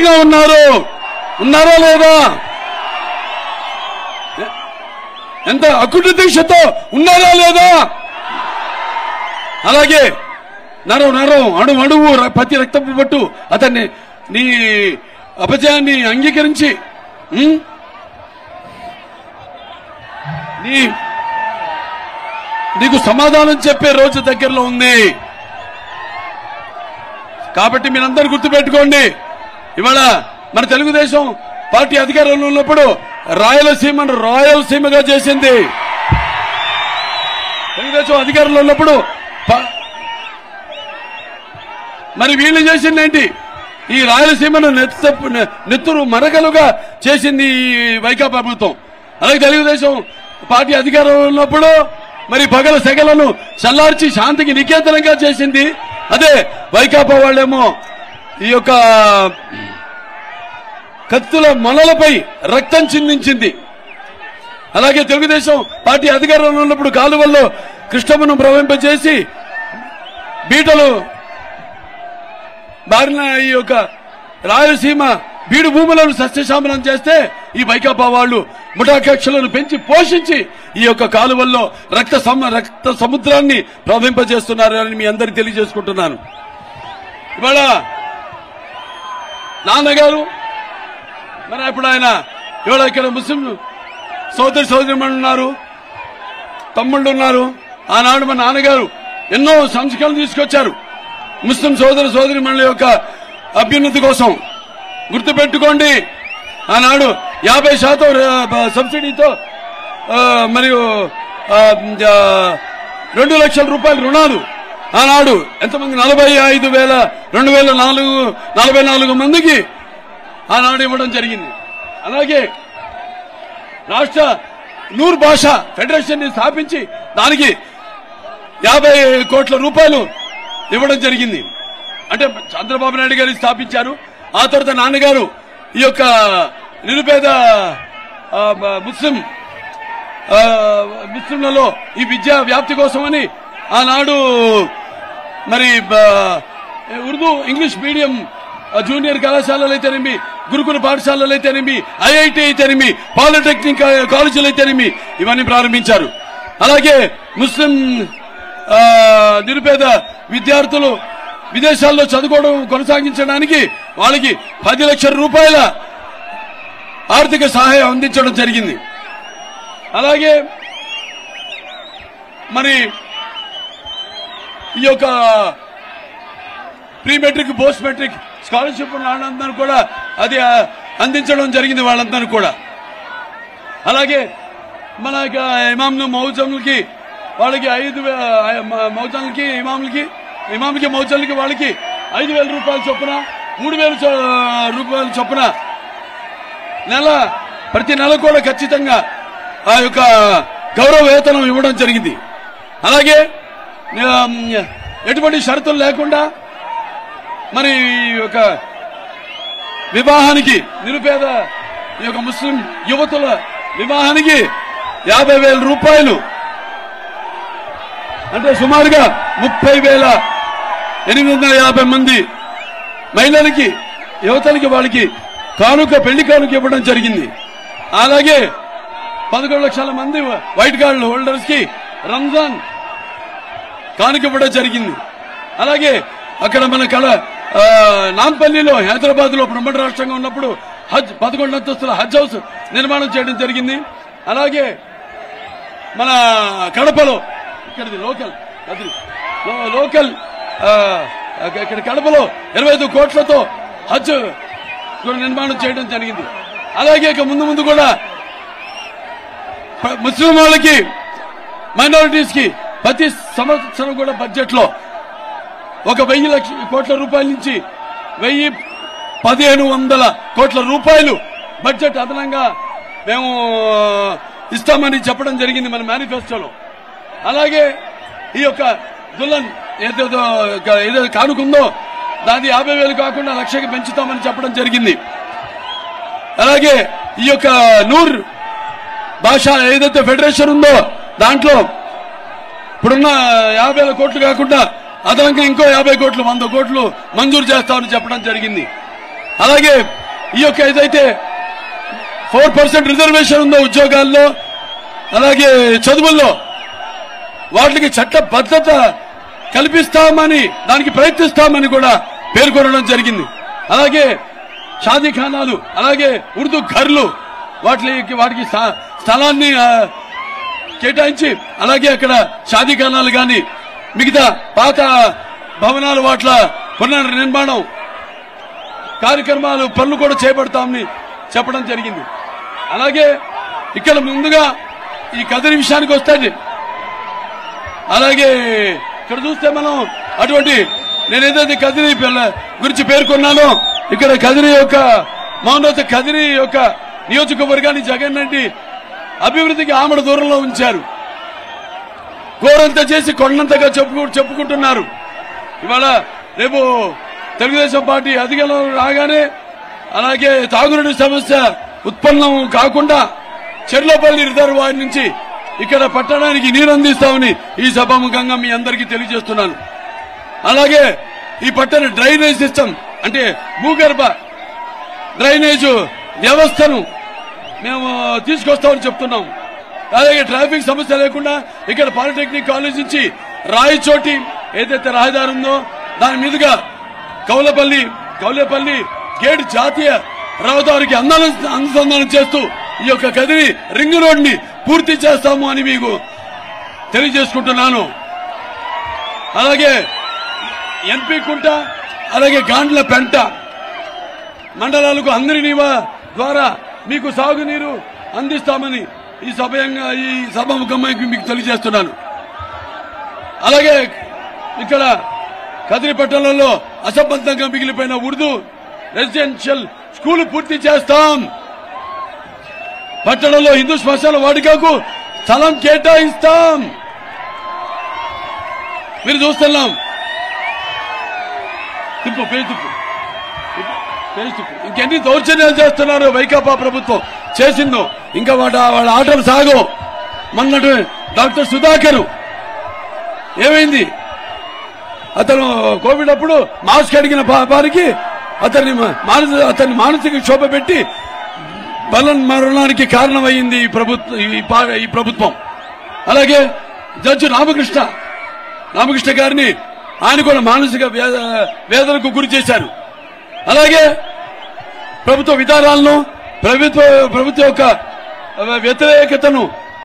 సిద్ధంగా ఉన్నారా లేదా? ఎంత అకుట దీక్షతో ఉన్నారా లేదా? అలాగే నరం అణువు ప్రతి రక్తపు పట్టు అతన్ని నీ అపజయాన్ని అంగీకరించి నీకు సమాధానం చెప్పే రోజు దగ్గరలో ఉంది. కాబట్టి మీరందరూ గుర్తుపెట్టుకోండి, ఇవాళ మన తెలుగుదేశం పార్టీ అధికారంలో ఉన్నప్పుడు రాయలసీమను రాయలసీమగా చేసింది. తెలుగుదేశం అధికారంలో ఉన్నప్పుడు మరి వీళ్ళు చేసిందేంటి? ఈ రాయలసీమను నెత్తురు మరకలుగా చేసింది వైకాపా ప్రభుత్వం. అలాగే తెలుగుదేశం పార్టీ అధికారంలో ఉన్నప్పుడు మరి పగల సెగలను చల్లార్చి శాంతికి నికేతనంగా చేసింది అదే వైకాపా వాళ్ళేమో ఈ యొక్క కత్తుల మొనలపై రక్తం చిందించింది. అలాగే తెలుగుదేశం పార్టీ అధికారంలో ఉన్నప్పుడు కాలువల్లో కృష్ణమ్మను ప్రవహింపజేసి బీటలు బారిన ఈ యొక్క రాయలసీమ బీడు భూములను సస్యశామనం చేస్తే ఈ వైకాపా వాళ్ళు ముఠాకక్షలను పెంచి పోషించి ఈ యొక్క కాలువల్లో రక్త సముద్రాన్ని ప్రవహింపజేస్తున్నారని మీ అందరికీ తెలియజేసుకుంటున్నాను. ఇవాళ నాన్నగారు మరి ఇప్పుడు ఆయన ఇవాళ ఇక్కడ ముస్లిం సోదరిమణులు ఉన్నారు, తమ్ముళ్ళు ఉన్నారు. ఆనాడు మా నాన్నగారు ఎన్నో సంస్కరణలు తీసుకొచ్చారు ముస్లిం సోదరిమణుల యొక్క అభ్యున్నతి కోసం. గుర్తుపెట్టుకోండి, ఆనాడు 50% సబ్సిడీతో మరియు 2 లక్షల రూపాయల రుణాలు ఆనాడు ఎంతమంది 45,244 మందికి ఆనాడు ఇవ్వడం జరిగింది. అలాగే రాష్ట్ర నూర్ భాషా ఫెడరేషన్ ని స్థాపించి దానికి 50 కోట్ల రూపాయలు ఇవ్వడం జరిగింది. అంటే చంద్రబాబు నాయుడు గారు స్థాపించారు. ఆ తర్వాత నాన్నగారు ఈ యొక్క నిరుపేద ముస్లింలలో ఈ విద్యా వ్యాప్తి కోసమని ఆనాడు మరి ఉర్దూ ఇంగ్లీష్ మీడియం జూనియర్ కళాశాలలు అయితేనేమి, గురుకుల పాఠశాలలు అయితేనేమి, ఐఐటి అయితేనేమి, పాలిటెక్నిక్ కాలేజీలు అయితేనేమి ఇవన్నీ ప్రారంభించారు. అలాగే ముస్లిం నిరుపేద విద్యార్థులు విదేశాల్లో చదువుకోవడం కొనసాగించడానికి వాళ్ళకి 10 లక్షల రూపాయల ఆర్థిక సహాయం అందించడం జరిగింది. అలాగే మరి ఈ యొక్క pre matric post matric scholarship వాళ్ళందరూ కూడా అది అందించడం జరిగింది వాళ్ళందరూ కూడా. అలాగే మన ఇమాంలు మౌజంలకి వాళ్ళకి 5 మౌజంలకి ఇమాంలకి మౌజంలకి వాళ్ళకి 5,000 రూపాయల చొప్పున 3,000 రూపాయల చొప్పున ప్రతి నెల కూడా ఖచ్చితంగా ఆ యొక్క గౌరవ వేతనం ఇవ్వడం జరిగింది. అలాగే ఎటువంటి షరతులు లేకుండా మరి ఈ యొక్క వివాహానికి నిరుపేద ఈ యొక్క ముస్లిం యువతుల వివాహానికి 50,000 రూపాయలు అంటే సుమారుగా 30,850 మంది మహిళలకి యువతలకి వాళ్ళకి పెళ్లి కానుక ఇవ్వడం జరిగింది. అలాగే 11 లక్షల మంది వైట్ కార్డు హోల్డర్స్ కి రంజాన్ కానుక ఇవ్వడం జరిగింది. అలాగే అక్కడ మన నాంపల్లిలో హైదరాబాద్ లో ఉమ్మడి రాష్ట్రంగా ఉన్నప్పుడు 11 అంతస్తుల హజ్ హౌస్ నిర్మాణం చేయడం జరిగింది. అలాగే మన కడపలో ఇక్కడిది లోకల్ ఇక్కడ కడపలో 25 కోట్లతో హజ్ నిర్మాణం చేయడం జరిగింది. అలాగే ఇక ముందు కూడా ముస్లిం వాళ్ళకి మైనారిటీస్ కి ప్రతి సంవత్సరం కూడా బడ్జెట్ లో 1,000 కోట్ల రూపాయల నుంచి 1,100 కోట్ల రూపాయలు బడ్జెట్ అదనంగా మేము ఇస్తామని చెప్పడం జరిగింది మన మేనిఫెస్టోలో. అలాగే ఈ యొక్క దుల్హన్ ఏదో కానుకుందో దాని 50,000 కాకుండా 1,00,000కి పెంచుతామని చెప్పడం జరిగింది. అలాగే ఈ యొక్క నూర్ భాషా ఏదైతే ఫెడరేషన్ ఉందో దాంట్లో ఇప్పుడున్న 50,000 కోట్లు కాకుండా అదనంగా ఇంకో 50 కోట్లు 100 కోట్లు మంజూరు చేస్తామని చెప్పడం జరిగింది. అలాగే ఈ యొక్క ఏదైతే 4% రిజర్వేషన్ ఉందో ఉద్యోగాల్లో అలాగే చదువుల్లో వాటికి చట్టబద్ధత కల్పిస్తామని దానికి ప్రయత్నిస్తామని కూడా పేర్కొనడం జరిగింది. అలాగే షాదీఖానాలు అలాగే ఉర్దూ ఘర్లు వాటికి స్థలాన్ని కేటాయించి అలాగే అక్కడ షాదీఖానాలు గాని మిగతా పాత భవనాలు వాట్ల పునర్నిర్మాణం కార్యక్రమాలు పనులు కూడా చేపడతామని చెప్పడం జరిగింది. అలాగే ఇక్కడ ముందుగా ఈ కదిరి విషయానికి వస్తుంది. అలాగే ఇక్కడ చూస్తే మనం అటువంటి నేనేదైతే కదిరి గురించి పేర్కొన్నానో ఇక్కడ కదిరి యొక్క మౌనత కదిరి యొక్క నియోజకవర్గాన్ని జగన్ రెడ్డి అభివృద్ధికి ఆమడ దూరంలో ఉంచారు. కోరంతా చేసి కొండంతగా చెప్పుకుంటున్నారు. ఇవాళ రేపు తెలుగుదేశం పార్టీ అధికారంలో రాగానే అలాగే తాగునీటి సమస్య ఉత్పన్నం కాకుండా చెర్లపల్లి రిజర్వాయర్ నుంచి ఇక్కడ పట్టణానికి నీరు అందిస్తామని ఈ సభాముఖంగా మీ అందరికీ తెలియజేస్తున్నాను. అలాగే ఈ పట్టణ డ్రైనేజ్ సిస్టమ్ అంటే భూగర్భ డ్రైనేజ్ వ్యవస్థను మేము తీసుకొస్తామని చెప్తున్నాం. అలాగే ట్రాఫిక్ సమస్య లేకుండా ఇక్కడ పాలిటెక్నిక్ కాలేజ్ నుంచి రాయచోటి ఏదైతే రహదారి ఉందో దాని మీదుగా కౌలేపల్లి గేట్ జాతీయ రహదారికి అనుసంధానం చేస్తూ ఈ యొక్క కదిరి రింగ్ రోడ్ ని పూర్తి చేస్తాము అని మీకు తెలియజేసుకుంటున్నాను. అలాగే ఎన్పి కుంట అలాగే గాండ్ల పెంట మండలాలకు అందరి ద్వారా మీకు సాగునీరు అందిస్తామని ఈ సభాముఖంగా మీకు తెలియజేస్తున్నాను. అలాగే ఇక్కడ కదిరి పట్టణంలో అసంబద్ధంగా మిగిలిపోయిన ఉర్దూ రెసిడెన్షియల్ స్కూల్ పూర్తి చేస్తాం. పట్టణంలో హిందూ శ్మశాన వాటికకు స్థలం కేటాయిస్తాం. మీరు చూస్తున్నాం ఇంకెన్ని దౌర్జన్యాలు చేస్తున్నారు వైకాపా ప్రభుత్వం చేసిందో ఇంకా వాళ్ళ ఆటలు సాగో. మొన్నటి డాక్టర్ సుధాకర్ ఏమైంది? అతను కోవిడ్ అప్పుడు మాస్క్ అడిగిన వారికి అతన్ని మానసిక క్షోభ పెట్టి మరణానికి కారణమైంది ఈ ప్రభుత్వం. అలాగే జడ్జి రామకృష్ణ గారిని ఆయన కూడా మానసిక వేదనకు గురి చేశారు. అలాగే ప్రభుత్వ విధానాలను ప్రభుత్వ యొక్క వ్యతిరేకతను